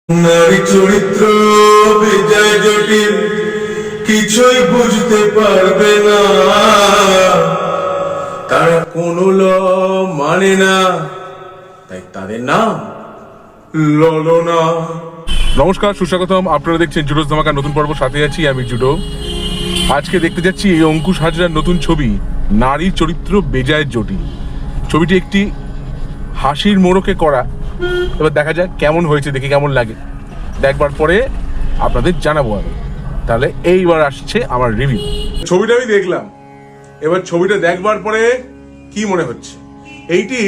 নারী চরিত্র বিজয় জটিল, কিছুই বুঝতে পারবে না, তারা কোনো ল মানে না, তাই তাদের নাম ললনা। নমস্কার, সুস্বাগতম। আপনারা দেখছেন জুডোস ধামাকা নতুন পর্ব, সাথে আছি আমি জুডো। আজকে দেখতে যাচ্ছি এই অঙ্কুশ হাজরার নতুন ছবি নারী চরিত্র বেজায় জটিল। ছবিটি একটি হাসির মোড়কে করা। এবার দেখা যাক কেমন হয়েছে, দেখে কেমন লাগে। দেখবার পরে আপনাদের জানাবো আমি। তাহলে এইবার আসছে আমার রিভিউ। ছবিটা আমি দেখলাম, এবার ছবিটা দেখবার পরে কি মনে হচ্ছে। এইটি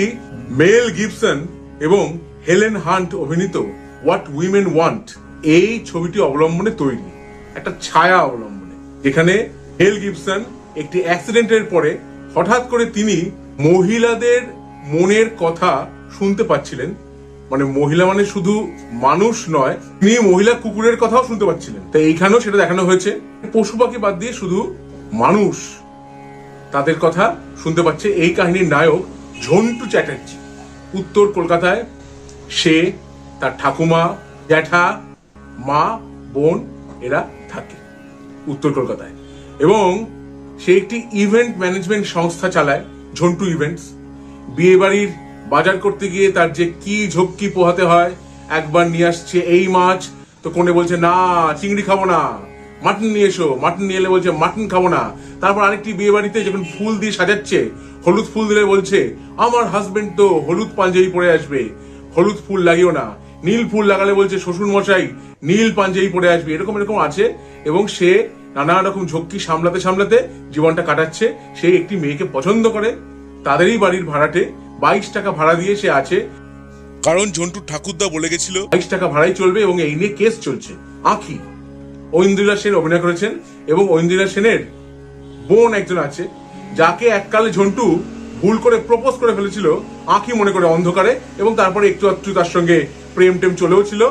মেল গিবসন এবং হেলেন হান্ট অভিনীত হোয়াট উইমেন ওয়ান্ট এই ছবিটি অবলম্বনে তৈরি, একটা ছায়া অবলম্বনে, যেখানে মেল গিবসন একটি অ্যাক্সিডেন্টের পরে হঠাৎ করে তিনি মহিলাদের মনের কথা শুনতে পাচ্ছিলেন। মানে মহিলা মানে শুধু মানুষ নয়, তিনি মহিলা কুকুরের কথাও শুনতে পাচ্ছিলেন। তো এইখানেও সেটা দেখানো হয়েছে, পশু পাখি বাদ দিয়ে শুধু মানুষ তাদের কথা শুনতে পাচ্ছে। এই কাহিনীর নায়ক ঝন্টু চ্যাটার্জি। উত্তর কলকাতায় সে, তার ঠাকুমা, জ্যাঠা, মা, বোন এরা থাকে উত্তর কলকাতায়, এবং সে একটি ইভেন্ট ম্যানেজমেন্ট সংস্থা চালায়, ঝন্টু ইভেন্টস। বিয়ে বাড়ির বাজার করতে গিয়ে তার যে কি ঝক্কি পোহাতে হয়। একবার নিয়ে আসছে এই মাছ, তো কোনে বলছে না চিংড়ি খাবো না, মাটন নিয়ে এসো। মাটন নিয়ে এলে বলছে মাটন খাবো না। তারপর আরেকটি বিয়ে বাড়িতে যখন ফুল দিয়ে সাজাচ্ছে, হলুদ ফুল দিলে বলছে আমার হাজবেন্ড তো হলুদ পাঞ্জাবি পরে আসবে, হলুদ ফুল লাগিও না। নীল ফুল লাগালে বলছে শ্বশুর মশাই নীল পাঞ্জাবি পরে আসবে। এরকম এরকম আছে, এবং সে নানা রকম ঝক্কি সামলাতে সামলাতে জীবনটা কাটাচ্ছে। সে একটি মেয়েকে পছন্দ করে, তাদেরই বাড়ির ভাড়াটে। 22 টাকা ভাড়া দিয়ে সে আছে, কারণ ঝন্টু ঠাকুরদা বলে গেছিল 22 টাকা ভাড়াই চলবে, এবং এই নিয়ে কেস চলছে। আঁখি, ঐন্দ্রিলা সেন অভিনয় করেছেন, এবং ঐন্দ্রিলা সেনের বোন একজন আছে, যাকে এককালে ঝন্টু ভুল করে প্রপোজ করে ফেলেছিল আঁখি মনে করে অন্ধকারে, এবং তারপরে একটু একটু তার সঙ্গে প্রেম টেম চলেও ছিল,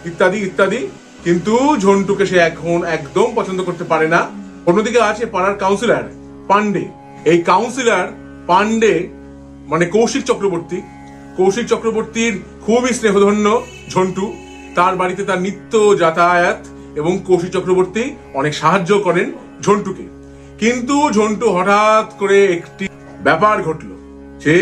ইত্যাদি ইত্যাদি। কিন্তু ঝন্টুকে সে এখন একদম পছন্দ করতে পারে না। অন্যদিকে আছে পাড়ার কাউন্সিলর পান্ডে। এই কাউন্সিলর পান্ডে মানে কৌশিক চক্রবর্তী। কৌশিক চক্রবর্তীর খুবই স্নেহধন্য ঝন্টু। তার বাড়িতে তার নিত্য যাতায়াত, এবং কৌশিক চক্রবর্তী অনেক সাহায্য করেন ঝন্টুকে। কিন্তু ঝন্টু হঠাৎ করে একটি ব্যাপার ঘটলো, যে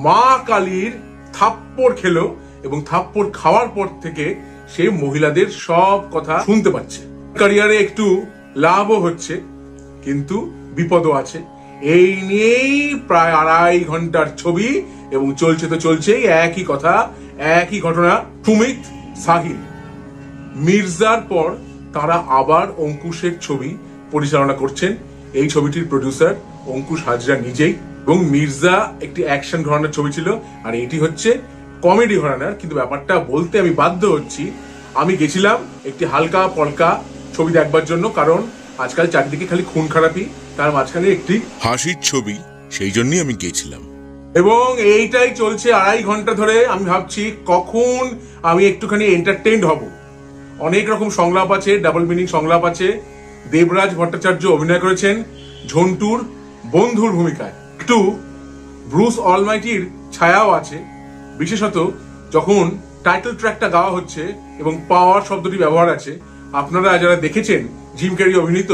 মা কালীর থাপ্পড় খেলো, এবং থাপ্পড় খাওয়ার পর থেকে সে মহিলাদের সব কথা শুনতে পাচ্ছে। ক্যারিয়ারে একটু লাভও হচ্ছে, কিন্তু বিপদও আছে। এই নিয়েই প্রায় 2.5 ঘন্টার ছবি, এবং চলছে তো চলছেই একই কথা, একই ঘটনা। সুমিত, সাহিল, মির্জার পর তারা আবার অঙ্কুশের ছবি পরিচালনা করছেন। এই ছবিটির প্রডিউসার অঙ্কুশ হাজরা নিজেই, এবং মির্জা একটি অ্যাকশন ঘরানার ছবি ছিল, আর এটি হচ্ছে কমেডি ঘরানার। কিন্তু ব্যাপারটা বলতে আমি বাধ্য হচ্ছি, আমি গেছিলাম একটি হালকা পলকা ছবি দেখবার জন্য, কারণ আজকাল চারদিকে খালি খুন খারাপি, তার মাঝখানে একটি হাসির ছবি, সেই জন্যই আমি গেছিলাম। এবং এইটাই চলছে 2.5 ঘন্টা ধরে। আমি ভাবছি কখন আমি একটুখানি এন্টারটেইনড হব। অনেক রকম সংলাপ আছে, ডাবল মিনিং সংলাপ আছে। দেবরাজ ভট্টাচার্য অভিনয় করেছেন ঝন্টুর বন্ধুর ভূমিকায়। একটু ব্রুস অলমাইটির ছায়াও আছে, বিশেষত যখন টাইটেল ট্র্যাকটা গাওয়া হচ্ছে এবং পাওয়ার শব্দটি ব্যবহার আছে। আপনারা যারা দেখেছেন জিম ক্যারি অভিনীত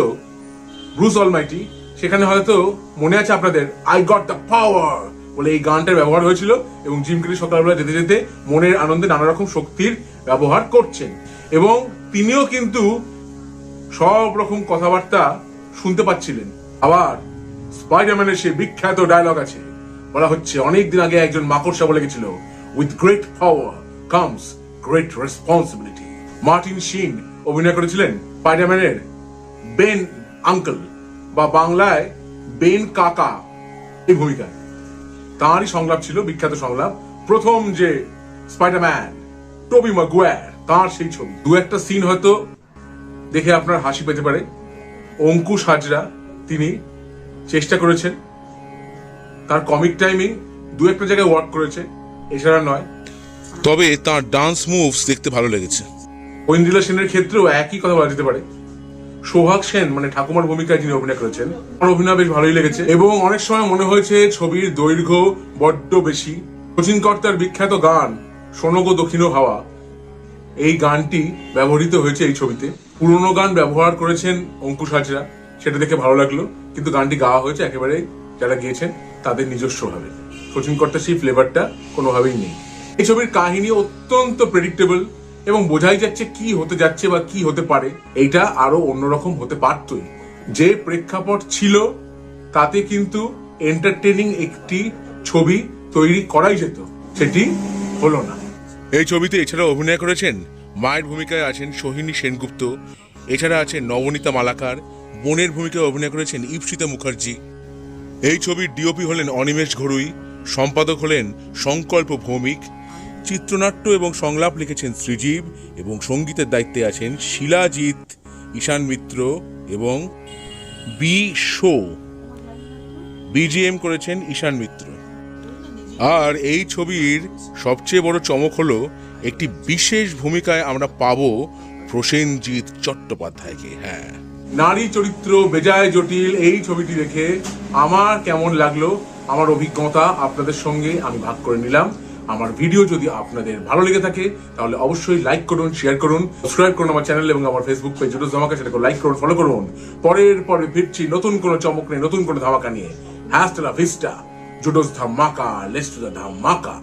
ব্রুস অলমাইটি, সেখানে হয়তো মনে আছে আপনাদের আই গট দ্য পাওয়ার বলে এই গানটার ব্যবহার হয়েছিল, এবং জিম ক্যারি সকালবেলা যেতে যেতে মনের আনন্দে নানা রকম শক্তির ব্যবহার করছেন, এবং তিনিও কিন্তু সব রকম কথাবার্তা শুনতে পাচ্ছিলেন। আবার স্পাইডারম্যানের সেই বিখ্যাত ডায়লগ আছে, বলা হচ্ছে অনেকদিন আগে একজন মাকড়সা বলে গেছিল, with great power comes great responsibility. Martin Sheen অভিনয় করেছিলেন স্পাইডারম্যানের বেন আঙ্কেল, বা বাংলায় বেন কাকা এই ভূমিকায়। তাঁরই সংলাপ ছিল, বিখ্যাত সংলাপ। প্রথম যে স্পাইডারম্যান টোবি ম্যাগুয়ার, তাঁর সেই ছবি। দু একটা সিন হয়তো দেখে আপনার হাসি পেতে পারে। অঙ্কুশ হাজরা তিনি চেষ্টা করেছেন, তার কমিক টাইমিং দু একটা জায়গায় ওয়ার্ক করেছে, এছাড়া নয়। তবে তার ডান্স মুভস দেখতে ভালো লেগেছে। ঐন্দ্রিলা সেনের ক্ষেত্রেও একই কথা বলা যেতে পারে। সোহাগ সেন মানে ঠাকুমার ভূমিকায় যিনি অভিনয় করেছেন, আমার অভিনয় বেশ ভালোই লেগেছে, এবং অনেক সময় মনে হয়েছে ছবির দৈর্ঘ্য বড্ড বেশি। শচীন কর্তার বিখ্যাত গান শোনো গো দক্ষিণ হাওয়া, এই গানটি ব্যবহৃত হয়েছে এই ছবিতে। পুরনো গান ব্যবহার করেছেন অঙ্কুশ হাজরা, সেটা দেখে ভালো লাগলো, কিন্তু গানটি গাওয়া হয়েছে একেবারে যারা গিয়েছেন তাদের নিজস্ব ভাবে। শচীন কর্তা সেই ফ্লেভারটা কোনোভাবেই নেই। এই ছবির কাহিনী অত্যন্ত প্রেডিক্টেবল এবং বোঝাই যাচ্ছে কি হতে যাচ্ছে বা কি হতে পারে। এইটা আরো অন্যরকম হতে পারতই। যে প্রেক্ষাপট ছিল তাতে কিন্তু এন্টারটেইনিং একটি ছবি তৈরি করাই যেত, সেটি হলো না। এই ছবিতে এছাড়া অভিনয় করেছেন, মায়ের ভূমিকায় আছেন সোহিনী সেনগুপ্ত, এছাড়া আছেন নবনীতা মালাকার, বোনের ভূমিকায় অভিনয় করেছেন ঈপ্সিতা মুখার্জি। এই ছবির ডিওপি হলেন অনিমেষ ঘরুই, সম্পাদক হলেন সংকল্প ভৌমিক, চিত্রনাট্য এবং সংলাপ লিখেছেন সৃজীব এবং সঙ্গীতের দায়িত্বে আছেন শিলাজিৎ, ঈশান মিত্র এবং বি শো। বিজিএম করেছেন ঈশান মিত্র। আর এই ছবির সবচেয়ে বড় চমক হলো একটি বিশেষ ভূমিকায় আমরা পাবো প্রসেনজিৎ চট্টোপাধ্যায়কে। হ্যাঁ, নারী চরিত্র বেজায় জটিল এই ছবিটি দেখে আমার কেমন লাগলো, আমার অভিজ্ঞতা আপনাদের সঙ্গে আমি ভাগ করে নিলাম। আমার ভিডিও যদি আপনাদের ভালো লেগে থাকে তাহলে অবশ্যই লাইক করুন, শেয়ার করুন, সাবস্ক্রাইব করুন আমার চ্যানেল এবং আমার ফেসবুক পেজ জুডোস ধামাকা, সেটাকে লাইক করুন, ফলো করুন। পরে ফিরছি নতুন কোনো চমক নিয়ে, নতুন কোনো ধামাকা নিয়ে। হ্যাস্ট লা ভিস্টা, জুডোস ধামাকা, লেটস টু দ্য ধামাকা।